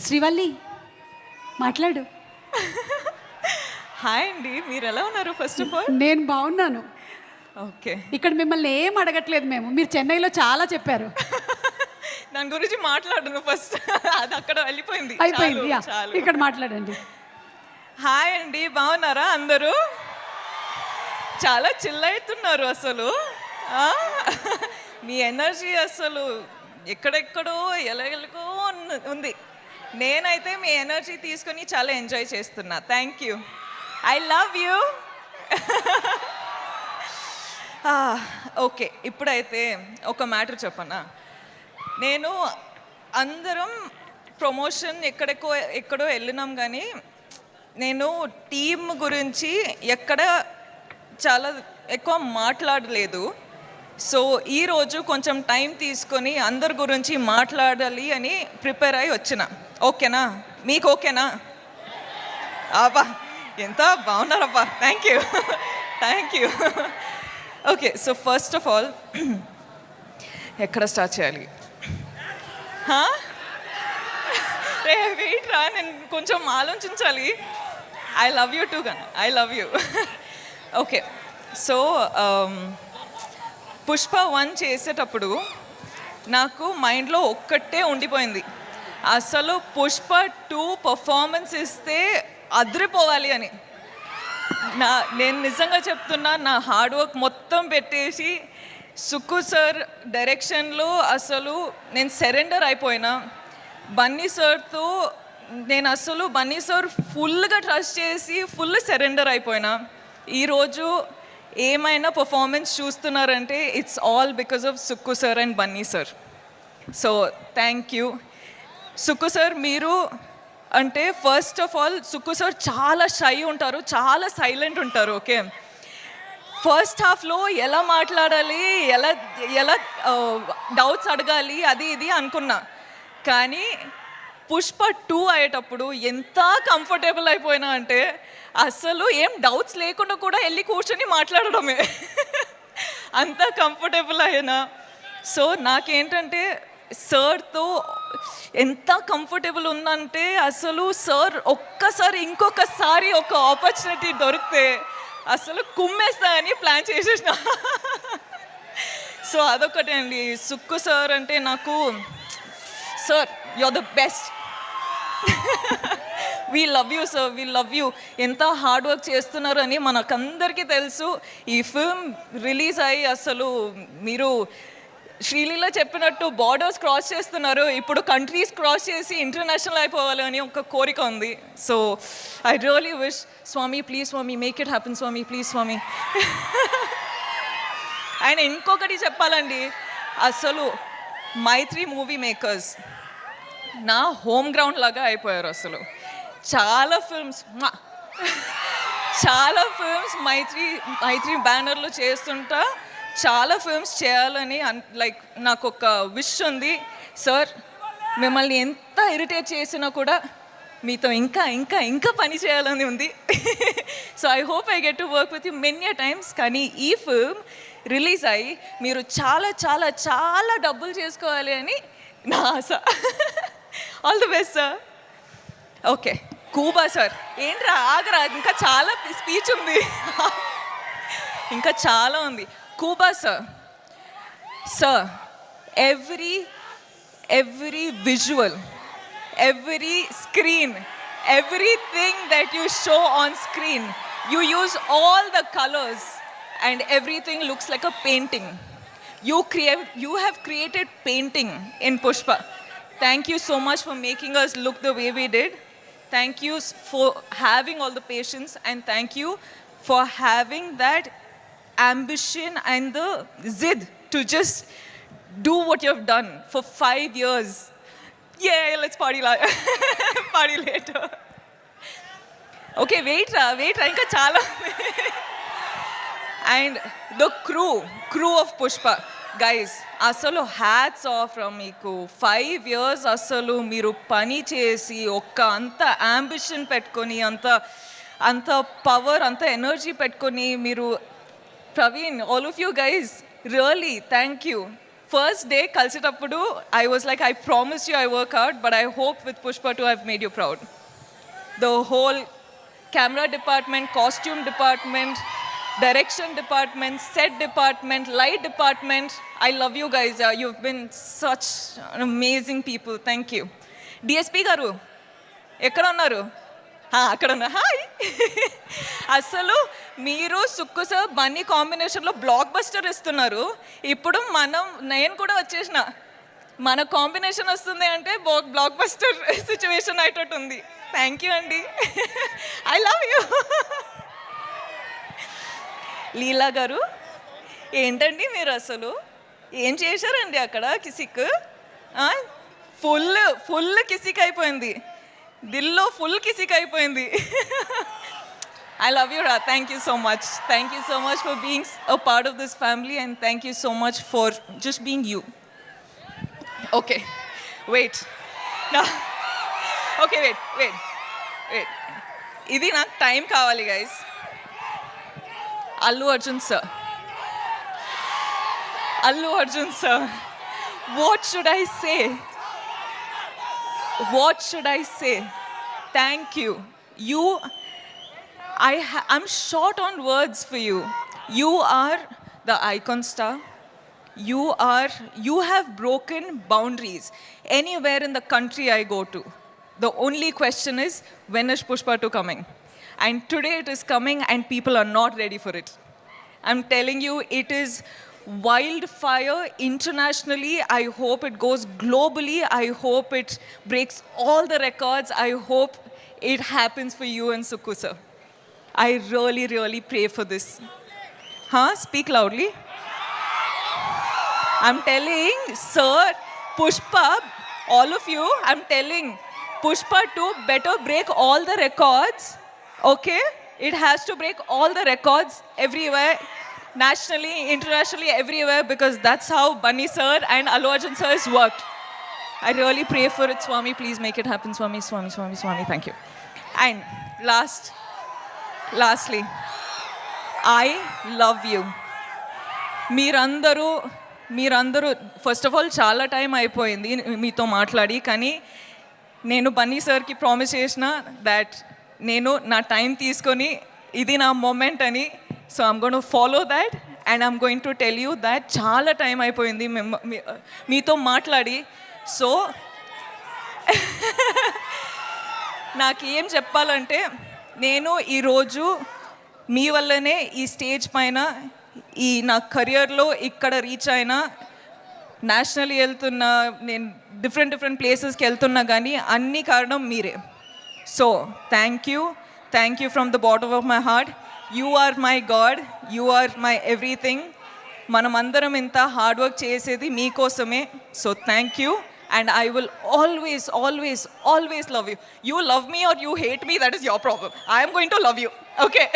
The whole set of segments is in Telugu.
శ్రీవల్లి మాట్లాడు. హాయ్ అండి, మీరు ఎలా ఉన్నారు? ఫస్ట్ ఆఫ్ ఆల్ నేను బాగున్నాను. ఓకే, ఇక్కడ మిమ్మల్ని ఏం అడగట్లేదు మేము. మీరు చెన్నైలో చాలా చెప్పారు. దాని గురించి మాట్లాడను ఫస్ట్. అది అక్కడ వెళ్ళిపోయింది, అయిపోయింది. చాలు, యా, చాలు. ఇక్కడ మాట్లాడండి. హాయ్ అండి, బాగున్నారా అందరూ? చాలా చిల్ అవుతున్నారు అసలు. ఆ? మీ ఎనర్జీ అసలు ఎక్కడెక్కడో ఎలాగో ఉంది. నేనైతే మీ ఎనర్జీ తీసుకొని చాలా ఎంజాయ్ చేస్తున్నా. Thank you, I love you. Okay, ఇప్పుడైతే ఒక మ్యాటర్ చెప్పనా. నేను అందరం ప్రమోషన్ ఎక్కడో వెళ్ళినాం, కానీ నేను టీం గురించి ఎక్కడ చాలా ఎక్కువ మాట్లాడలేదు. సో ఈరోజు కొంచెం టైం తీసుకొని అందరి గురించి మాట్లాడాలి అని ప్రిపేర్ అయ్యి వచ్చిన. ఓకేనా? మీకు ఓకేనా? అబ్బా, ఎంత బాగున్నారబ్బా. Thank you, thank you. Okay, so first of all ఎక్కడ స్టార్ట్ చేయాలి? వెయిట్ రా, నేను కొంచెం ఆలోచించాలి. ఐ లవ్ యూ టూ గానా, I love you. Okay, so Pushpa 1 చేసేటప్పుడు నాకు మైండ్లో ఒక్కటే ఉండిపోయింది, అసలు పుష్ప 2 పర్ఫార్మెన్స్ ఇస్తే అదిరిపోవాలి అని. నేను నిజంగా చెప్తున్నా, నా హార్డ్ వర్క్ మొత్తం పెట్టేసి సుక్కు సార్ డైరెక్షన్లో అసలు నేను సరెండర్ అయిపోయినా. బన్నీ సార్తో నేను అసలు బన్నీ సార్ ఫుల్గా ట్రస్ట్ చేసి ఫుల్ సరెండర్ అయిపోయినా. ఈరోజు ఏమైనా పర్ఫార్మెన్స్ చూస్తున్నారంటే it's all because of Sukku sir and Bunny sir. So thank you Sukku sir. మీరు అంటే first of all Sukku sir చాలా షై ఉంటారు, చాలా సైలెంట్ ఉంటారు. ఓకే, ఫస్ట్ హాఫ్లో ఎలా మాట్లాడాలి, ఎలా ఎలా డౌట్స్ అడగాలి, అది ఇది అనుకున్నా. కానీ పుష్ప 2 అయ్యేటప్పుడు ఎంత కంఫర్టబుల్ అయిపోయినా అంటే అసలు ఏం డౌట్స్ లేకుండా కూడా వెళ్ళి కూర్చొని మాట్లాడడమే. అంత కంఫర్టబుల్ అయినా. సో నాకేంటంటే సార్తో ఎంత కంఫర్టబుల్ ఉందంటే అసలు సార్ ఒక్కసారి ఇంకొకసారి ఒక ఆపర్చునిటీ దొరికితే అసలు కుమ్మేస్తాయని ప్లాన్ చేసేసిన. సో అదొకటే అండి. సుక్కు సార్ అంటే నాకు, sir you are the best. We love you sir, we love you. ఎంత హార్డ్ వర్క్ చేస్తున్నారు అని మనకందరికీ తెలుసు. ఈ ఫిల్మ్ రిలీజ్ అయ్యి అసలు మీరు శ్రీలీల చెప్పినట్టు బార్డర్స్ క్రాస్ చేస్తున్నారు. ఇప్పుడు కంట్రీస్ క్రాస్ చేసి ఇంటర్నేషనల్ అయిపోవాలి అని ఒక కోరిక ఉంది. సో ఐ రియలీ విష్, స్వామి ప్లీజ్ స్వామి, మేక్ ఇట్ హ్యాపెన్ స్వామి, ప్లీజ్ స్వామి. ఆయన ఇంకొకటి చెప్పాలండి, అసలు మైత్రి మూవీ మేకర్స్ నా హోమ్ గ్రౌండ్ లాగా అయిపోయారు. అసలు చాలా ఫిల్మ్స్ మైత్రి బ్యానర్లో చేస్తుంటా. చాలా ఫిల్మ్స్ చేయాలని లైక్ నాకు ఒక విష్ ఉంది. సార్ మిమ్మల్ని ఎంత ఇరిటేట్ చేసినా కూడా మీతో ఇంకా ఇంకా ఇంకా పని చేయాలని ఉంది. So I hope I get to work with you many times. కానీ ఈ ఫిల్మ్ రిలీజ్ అయ్యి మీరు చాలా చాలా చాలా డబ్బులు చేసుకోవాలి అని నా ఆశ. All the best sir. Okay, Kuba sir. ఏంట్రా ఆగరా, ఇంకా చాలా స్పీచ్ ఉంది, ఇంకా చాలా ఉంది. Kuba sir, sir every visual, every screen, everything that you show on screen, you use all the colors and everything looks like a painting. You have created painting in Pushpa. Thank you so much for making us look the way we did. Thank you for having all the patience, and thank you for having that ambition and the zid to just do what you have done for 5 years. Yeah, let's party party later. Okay, wait ra, inka chala. And the crew of Pushpa, guys, అసలు హ్యాట్స్ ఆఫ్ ఫ్రమ్ మీకు. 5 years అసలు మీరు పని చేసి ఒక్క అంత అంబిషన్ పెట్టుకొని అంత పవర్ అంత ఎనర్జీ పెట్టుకొని మీరు, Praveen, all of you guys, really thank you first day కలిసేటప్పుడు I was like I promise you I work out but I hope with Pushpa two I've made you proud. The whole camera department, costume department, direction department, set department, light department, I love you guys. You've been such amazing people. Thank you. DSP garu ekkada unnaru? అక్కడ ఉన్నా. హాయ్. అసలు మీరు సుక్కు సార్ బన్నీ కాంబినేషన్లో బ్లాక్ బస్టర్ ఇస్తున్నారు. ఇప్పుడు నేను కూడా వచ్చేసిన, మన కాంబినేషన్ వస్తుంది అంటే బ్లాక్ బస్టర్ సిచ్యువేషన్ అయ్యేటట్టు ఉంది. థ్యాంక్ యూ అండి. I love you. లీలా గారు ఏంటండి మీరు అసలు ఏం చేశారండి అక్కడ? కిసిక్ ఫుల్ కిసిక్ అయిపోయింది, దిల్లో ఫుల్ కిసిక్ అయిపోయింది. ఐ లవ్ యూ రా. Thank you so much. Thank you so much for being a part of this family and thank you so much for just being you. Okay wait, okay wait wait wait, ఇది నాకు టైం కావాలి guys. Allu Arjun sir. Allu Arjun sir. What should I say? What should I say? Thank you. I'm short on words for you. You are the icon star. You have broken boundaries. Anywhere in the country I go to, the only question is, when is Pushpa 2 coming? And today it is coming and people are not ready for it. I'm telling you, it is wildfire internationally. I hope it goes globally. I hope it breaks all the records. I hope it happens for you and Sukku sir. I really, really pray for this. Speak loudly. I'm telling, sir, Pushpa, all of you, I'm telling, Pushpa 2 better break all the records. Okay, it has to break all the records everywhere, nationally, internationally, everywhere, because that's how Bunny sir and Allu Arjun sir has worked. I really pray for it, Swami. Please make it happen, Swami, Swami, Swami, Swami. Thank you. And lastly, I love you. మీరందరూ ఫస్ట్ ఆఫ్ ఆల్ చాలా టైం అయిపోయింది మీతో మాట్లాడి, కానీ నేను బన్నీ సార్కి ప్రామిస్ చేసిన దాట్ నేను నా టైం తీసుకొని ఇది నా మూమెంట్ అని. So I'm going to follow that and I'm going to tell you that చాలా టైం అయిపోయింది మీతో మాట్లాడి. సో నాకు ఏం చెప్పాలంటే, నేను ఈరోజు మీ వల్లనే ఈ స్టేజ్ పైన ఈ నా కెరియర్లో ఇక్కడ రీచ్ అయినా, నేషనల్ వెళ్తున్నా, నేను డిఫరెంట్ ప్లేసెస్కి వెళ్తున్నా, కానీ అన్ని కారణం మీరే. So, thank you from the bottom of my heart. You are my God, you are my everything. Manamandaram inta hard work chesedi meekosame. So, thank you and I will always love you. You love me or you hate me, that is your problem. I am going to love you. Okay.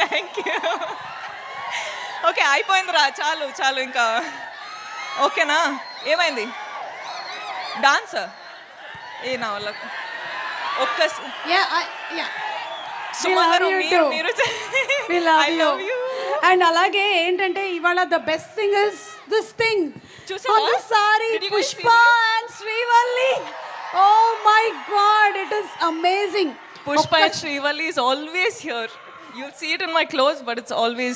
Thank you. Okay, అయిపోయిందిరా, చాలు ఇంకా. ఓకేనా? ఏమైంది? డాన్స్ నా వల్ల అండ్ అలాగే ఏంటంటే ఇవాళ the best thing is this thing on the sari, Pushpa and Srivalli. Oh my God, it is amazing. Pushpa and Srivalli is always here. You'll see it in my clothes, but it's always